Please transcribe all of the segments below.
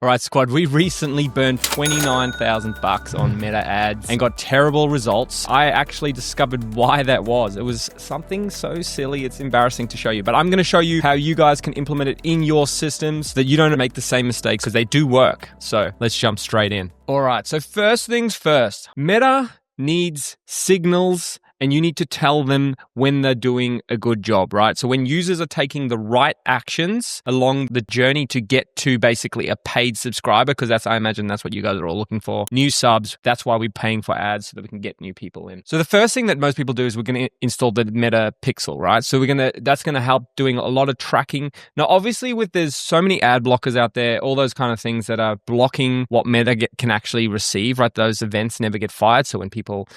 All right, squad, we recently burned $29,000 on Meta ads and got terrible results. I actually discovered why that was. It was something so silly, it's embarrassing to show you. But I'm going to show you how you guys can implement it in your systems so that you don't make the same mistakes because they do work. So let's jump straight in. All right, so first things first, Meta needs signals and you need to tell them when they're doing a good job, right? So when users are taking the right actions along the journey to get to basically a paid subscriber, because I imagine that's what you guys are all looking for, new subs, that's why we're paying for ads so that we can get new people in. So the first thing that most people do is we're going to install the Meta Pixel, right? So that's going to help doing a lot of tracking. Now, obviously there's so many ad blockers out there, all those kind of things that are blocking what Meta can actually receive, right? Those events never get fired. So when people,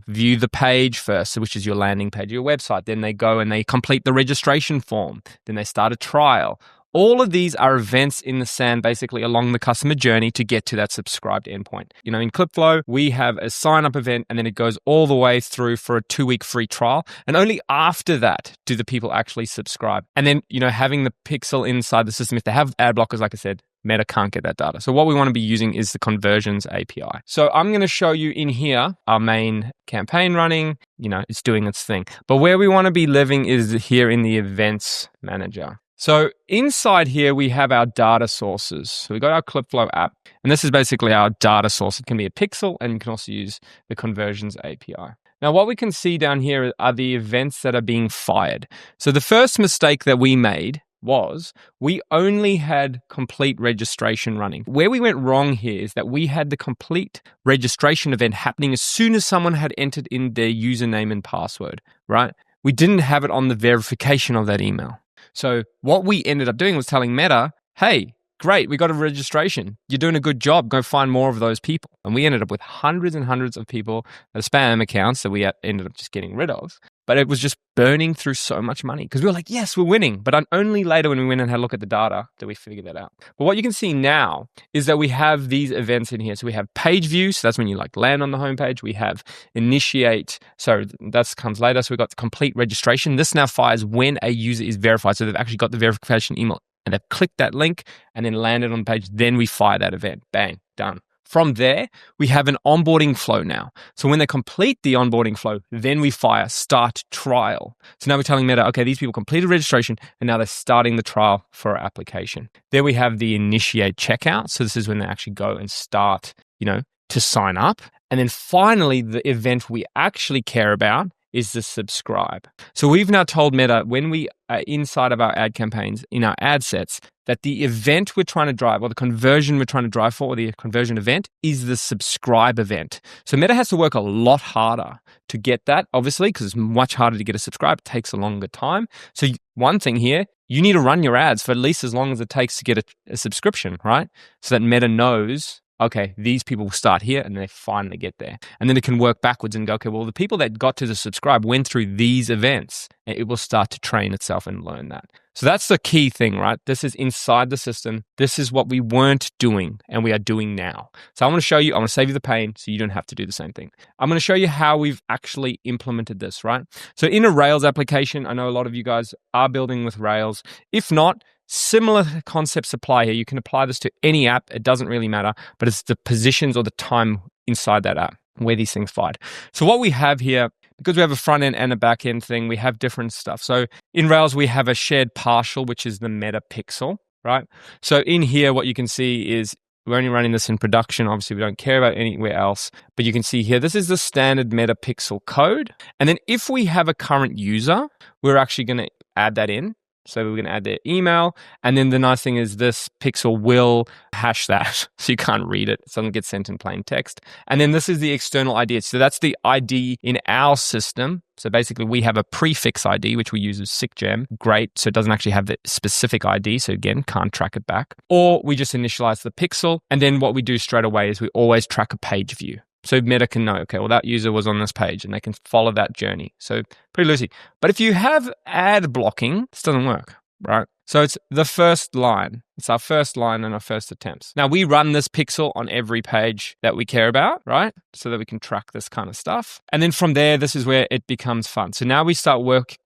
view the page first, which is your landing page, your website. Then they go and they complete the registration form. Then they start a trial. All of these are events in the sand, basically along the customer journey to get to that subscribed endpoint. In ClipFlow, we have a sign-up event, and then it goes all the way through for a 2-week free trial. And only after that do the people actually subscribe. And then, having the pixel inside the system, if they have ad blockers, like I said, Meta can't get that data. So what we want to be using is the conversions API. So I'm going to show you in here our main campaign running. It's doing its thing. But where we want to be living is here in the events manager. So inside here, we have our data sources. So we got our ClipFlow app, and this is basically our data source. It can be a pixel, and you can also use the conversions API. Now, what we can see down here are the events that are being fired. So the first mistake that we made was we only had complete registration running. Where we went wrong here is that we had the complete registration event happening as soon as someone had entered in their username and password, right? We didn't have it on the verification of that email. So what we ended up doing was telling Meta, hey, great, we got a registration. You're doing a good job. Go find more of those people. And we ended up with hundreds and hundreds of people, spam accounts that we ended up just getting rid of. But it was just burning through so much money because we were like, yes, we're winning. But only later when we went and had a look at the data did we figure that out. But what you can see now is that we have these events in here. So we have page view. So that's when you land on the homepage. We have initiate. So that comes later. So we got the complete registration. This now fires when a user is verified. So they've actually got the verification email and they've clicked that link and then landed on the page. Then we fire that event. Bang, done. From there, we have an onboarding flow now. So when they complete the onboarding flow, then we fire start trial. So now we're telling Meta, okay, these people completed registration and now they're starting the trial for our application. There we have the initiate checkout. So this is when they actually go and start, to sign up. And then finally, the event we actually care about is the subscribe. So we've now told Meta when we are inside of our ad campaigns in our ad sets that the event we're trying to drive or the conversion we're trying to drive for or the conversion event is the subscribe event. So Meta has to work a lot harder to get that, obviously, because it's much harder to get a subscribe. It takes a longer time. So one thing here, you need to run your ads for at least as long as it takes to get a subscription, right? So that Meta knows, okay, these people will start here and they finally get there. And then it can work backwards and go, okay, well, the people that got to the subscribe went through these events. It will start to train itself and learn that. So that's the key thing, right? This is inside the system. This is what we weren't doing and we are doing now. So I want to show you, I want to save you the pain so you don't have to do the same thing. I'm going to show you how we've actually implemented this, right? So in a Rails application, I know a lot of you guys are building with Rails. If not, similar concepts apply here. You can apply this to any app. It doesn't really matter, but it's the positions or the time inside that app where these things fight. So what we have here, because we have a front end and a back end thing, we have different stuff. So in Rails, we have a shared partial, which is the Meta Pixel, right? So in here, what you can see is we're only running this in production. Obviously, we don't care about anywhere else. But you can see here, this is the standard Meta Pixel code. And then if we have a current user, we're actually going to add that in. So we're going to add their email. And then the nice thing is this pixel will hash that. So you can't read it. It doesn't get sent in plain text. And then this is the external ID. So that's the ID in our system. So basically we have a prefix ID, which we use as SickGem. Great. So it doesn't actually have the specific ID. So again, can't track it back. Or we just initialize the pixel. And then what we do straight away is we always track a page view. So Meta can know, okay, well, that user was on this page and they can follow that journey. So pretty loosey. But if you have ad blocking, this doesn't work, right? So it's the first line. It's our first line and our first attempts. Now, we run this pixel on every page that we care about, right? So that we can track this kind of stuff. And then from there, this is where it becomes fun. So now we start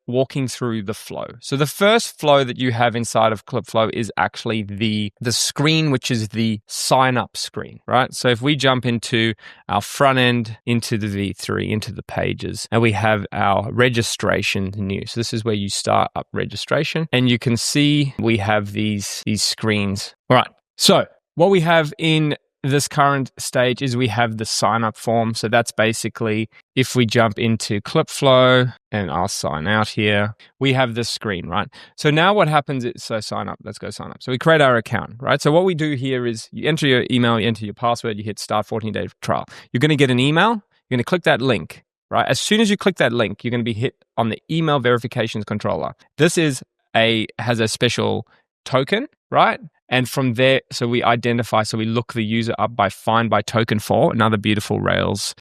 walking through the flow. So the first flow that you have inside of ClipFlow is actually the screen, which is the sign up screen, right? So if we jump into our front end, into the V3, into the pages, and we have our registration new. So this is where you start up registration, and you can see we have these screens. All right. So what we have in this current stage is we have the sign up form. So that's basically if we jump into ClipFlow and I'll sign out here, we have this screen, right? So now what happens is, so sign up, let's go sign up. So we create our account, right? So what we do here is you enter your email, you enter your password, you hit start 14-day trial. You're going to get an email. You're going to click that link, right? As soon as you click that link, you're going to be hit on the email verifications controller. This has a special token, right? And from there, so we look the user up by find by token for, another beautiful Rails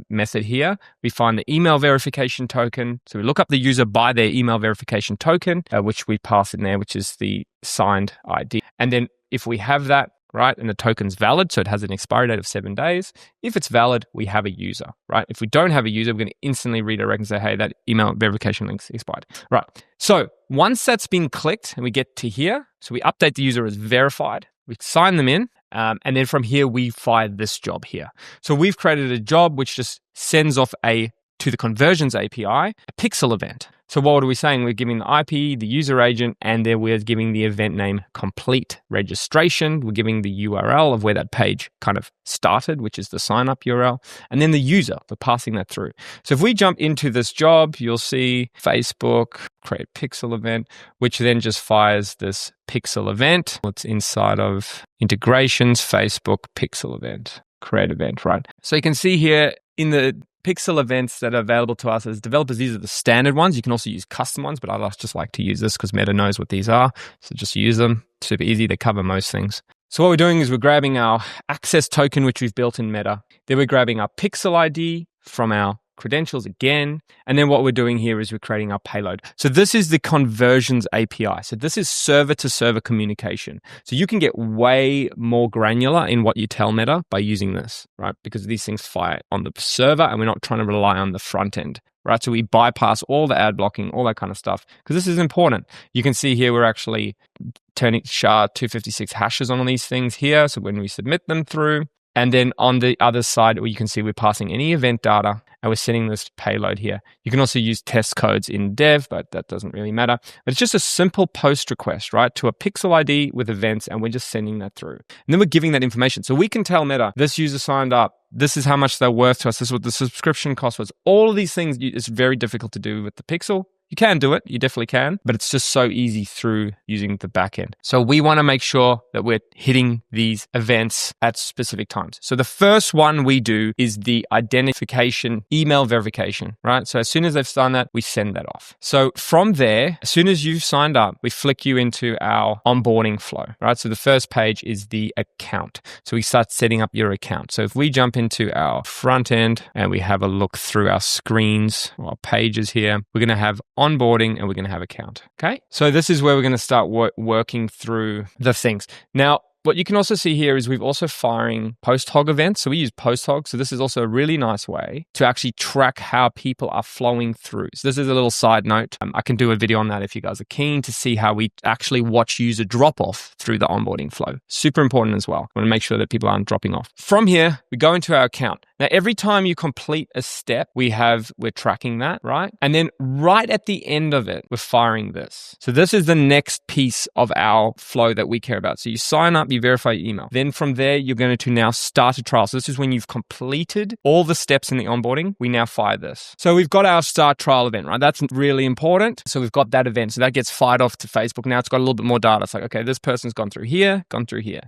method here. We find the email verification token. So we look up the user by their email verification token, which we pass in there, which is the signed ID. And then if we have that, right, and the token's valid, so it has an expiry date of 7 days. If it's valid, we have a user, right? If we don't have a user, we're going to instantly redirect and say, hey, that email verification link's expired. Right. So once that's been clicked and we get to here, so we update the user as verified, we sign them in, and then from here, we fire this job here. So we've created a job which just sends off to the conversions API, a pixel event. So what are we saying? We're giving the IP, the user agent, and then we're giving the event name complete registration. We're giving the URL of where that page kind of started, which is the sign up URL, and then the user, we're passing that through. So if we jump into this job, you'll see Facebook, create pixel event, which then just fires this pixel event. It's inside of integrations, Facebook, pixel event, create event, right? So you can see here in the pixel events that are available to us as developers, these are the standard ones. You can also use custom ones, but I just like to use this because Meta knows what these are. So just use them. Super easy. They cover most things. So what we're doing is we're grabbing our access token, which we've built in Meta. Then we're grabbing our pixel ID from our credentials again. And then what we're doing here is we're creating our payload. So this is the conversions API. So this is server to server communication. So you can get way more granular in what you tell Meta by using this, right? Because these things fire on the server and we're not trying to rely on the front end, right? So we bypass all the ad blocking, all that kind of stuff, because this is important. You can see here, we're actually turning SHA-256 hashes on these things here. So when we submit them through, and then on the other side, you can see we're passing any event data and we're sending this payload here. You can also use test codes in dev, but that doesn't really matter. But it's just a simple post request, right, to a pixel ID with events, and we're just sending that through. And then we're giving that information. So we can tell Meta, this user signed up, this is how much they're worth to us, this is what the subscription cost was. All of these things, it's very difficult to do with the pixel. You can do it, you definitely can, but it's just so easy through using the backend. So we want to make sure that we're hitting these events at specific times. So the first one we do is the identification email verification, right? So as soon as they've signed that, we send that off. So from there, as soon as you've signed up, we flick you into our onboarding flow, right? So the first page is the account. So we start setting up your account. So if we jump into our front end and we have a look through our screens or our pages here, we're going to have onboarding and we're going to have account. Okay. So this is where we're going to start working through the things. Now, what you can also see here is we've also firing post-hog events. So we use post-hog. So this is also a really nice way to actually track how people are flowing through. So this is a little side note. I can do a video on that if you guys are keen to see how we actually watch user drop off through the onboarding flow. Super important as well. We want to make sure that people aren't dropping off. From here, we go into our account. Now, every time you complete a step, we're tracking that, right? And then right at the end of it, we're firing this. So this is the next piece of our flow that we care about. So you sign up, you verify your email. Then from there, you're going to now start a trial. So this is when you've completed all the steps in the onboarding. We now fire this. So we've got our start trial event, right? That's really important. So we've got that event. So that gets fired off to Facebook. Now it's got a little bit more data. It's like, okay, this person's gone through here.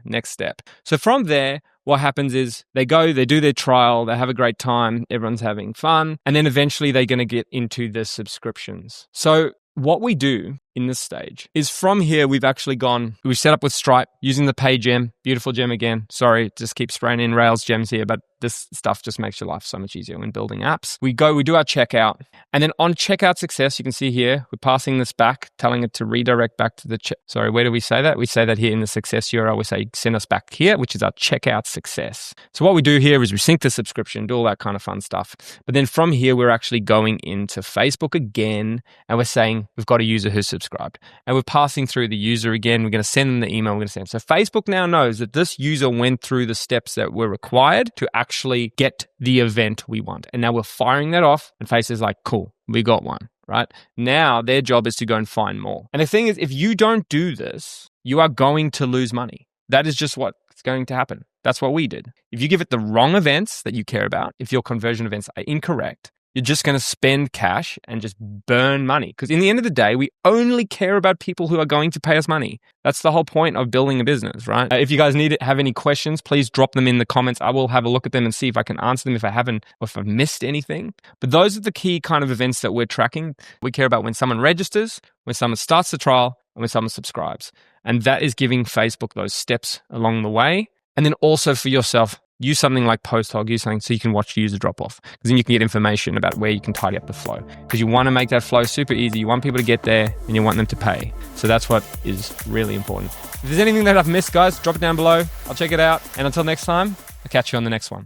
Next step. So from there, what happens is they do their trial, they have a great time, everyone's having fun, and then eventually they're going to get into the subscriptions. So what we do in this stage is from here, we've actually we've set up with Stripe using the Pay gem, beautiful gem again. Sorry, just keep spraying in Rails gems here, but this stuff just makes your life so much easier when building apps. We do our checkout, and then on checkout success, you can see here, we're passing this back, telling it to redirect back to the sorry, where do we say that? We say that here in the success URL. We say send us back here, which is our checkout success. So what we do here is we sync the subscription, do all that kind of fun stuff. But then from here, we're actually going into Facebook again, and we're saying we've got a user who's subscribed, and we're passing through the user again. We're going to send them the email. We're going to send them. So Facebook now knows that this user went through the steps that were required to actually get the event we want. And now we're firing that off, and Facebook is like, cool, we got one, right? Now their job is to go and find more. And the thing is, if you don't do this, you are going to lose money. That is just what's going to happen. That's what we did. If you give it the wrong events that you care about, if your conversion events are incorrect, you're just going to spend cash and just burn money. Because in the end of the day, we only care about people who are going to pay us money. That's the whole point of building a business, right? If you guys have any questions, please drop them in the comments. I will have a look at them and see if I can answer them if I haven't or if I've missed anything. But those are the key kind of events that we're tracking. We care about when someone registers, when someone starts the trial, and when someone subscribes. And that is giving Facebook those steps along the way. And then also for yourself, use something like Posthog, use something so you can watch the user drop off. Because then you can get information about where you can tidy up the flow. Because you want to make that flow super easy. You want people to get there and you want them to pay. So that's what is really important. If there's anything that I've missed, guys, drop it down below. I'll check it out. And until next time, I'll catch you on the next one.